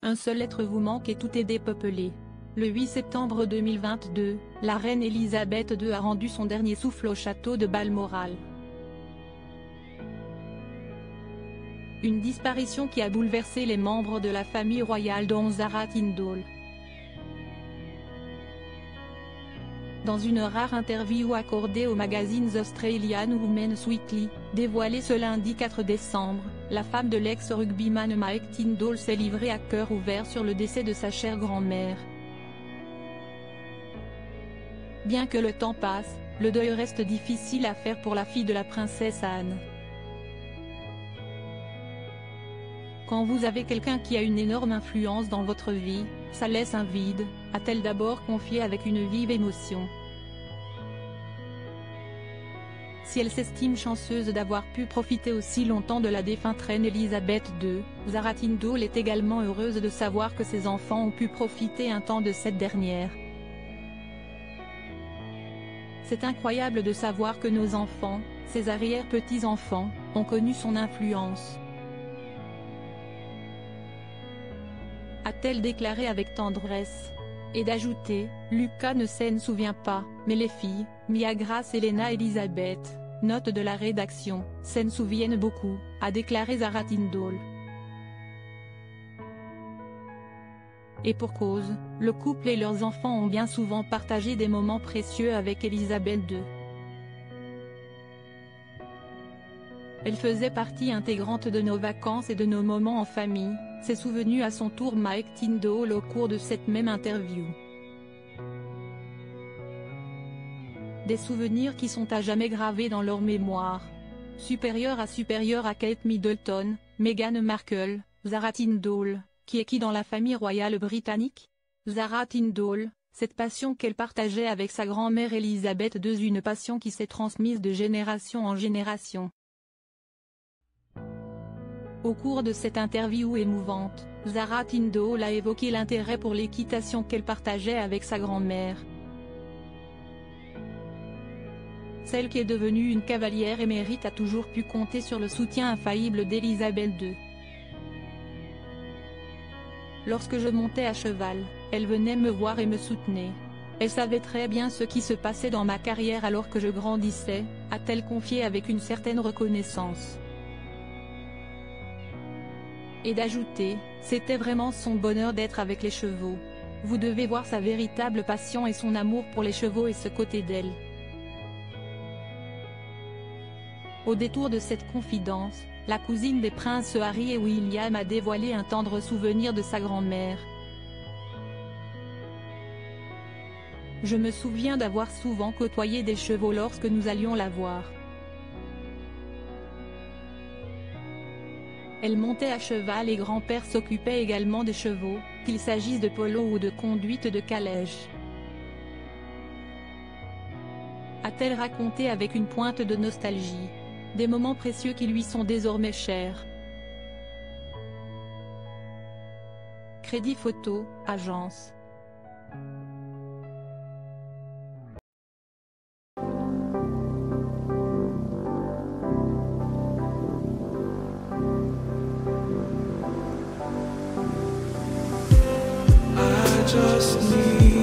un seul être vous manque et tout est dépeuplé. Le 8 septembre 2022, la reine Elisabeth II a rendu son dernier souffle au château de Balmoral. Une disparition qui a bouleversé les membres de la famille royale dont Zara Tindall. Dans une rare interview accordée au magazine The Australian Women's Weekly, dévoilée ce lundi 4 décembre, la femme de l'ex-rugbyman Mike Tindall s'est livrée à cœur ouvert sur le décès de sa chère grand-mère. Bien que le temps passe, le deuil reste difficile à faire pour la fille de la princesse Anne. Quand vous avez quelqu'un qui a une énorme influence dans votre vie, ça laisse un vide, a-t-elle d'abord confié avec une vive émotion. Si elle s'estime chanceuse d'avoir pu profiter aussi longtemps de la défunte reine Elisabeth II, Zara Tindall est également heureuse de savoir que ses enfants ont pu profiter un temps de cette dernière. C'est incroyable de savoir que nos enfants, ses arrière-petits-enfants, ont connu son influence. A-t-elle déclaré avec tendresse. Et d'ajouter, Lucas ne s'en souvient pas, mais les filles, Mia Grace et Lena Elisabeth, note de la rédaction, s'en souviennent beaucoup, a déclaré Zara Tindall. Et pour cause, le couple et leurs enfants ont bien souvent partagé des moments précieux avec Elisabeth II. Elle faisait partie intégrante de nos vacances et de nos moments en famille, s'est souvenu à son tour Mike Tindall au cours de cette même interview. Des souvenirs qui sont à jamais gravés dans leur mémoire. Supérieure à Kate Middleton, Meghan Markle, Zara Tindall, qui est qui dans la famille royale britannique? Zara Tindall, cette passion qu'elle partageait avec sa grand-mère Elisabeth II, une passion qui s'est transmise de génération en génération. Au cours de cette interview émouvante, Zara Tindall a évoqué l'intérêt pour l'équitation qu'elle partageait avec sa grand-mère. Celle qui est devenue une cavalière émérite a toujours pu compter sur le soutien infaillible d'Elisabeth II. Lorsque je montais à cheval, elle venait me voir et me soutenait. Elle savait très bien ce qui se passait dans ma carrière alors que je grandissais, a-t-elle confié avec une certaine reconnaissance. Et d'ajouter, c'était vraiment son bonheur d'être avec les chevaux. Vous devez voir sa véritable passion et son amour pour les chevaux et ce côté d'elle. Au détour de cette confidence, la cousine des princes Harry et William a dévoilé un tendre souvenir de sa grand-mère. Je me souviens d'avoir souvent côtoyé des chevaux lorsque nous allions la voir. Elle montait à cheval et grand-père s'occupait également des chevaux, qu'il s'agisse de polo ou de conduite de calèche. A-t-elle raconté avec une pointe de nostalgie. Des moments précieux qui lui sont désormais chers. Crédit photo, agence. I just need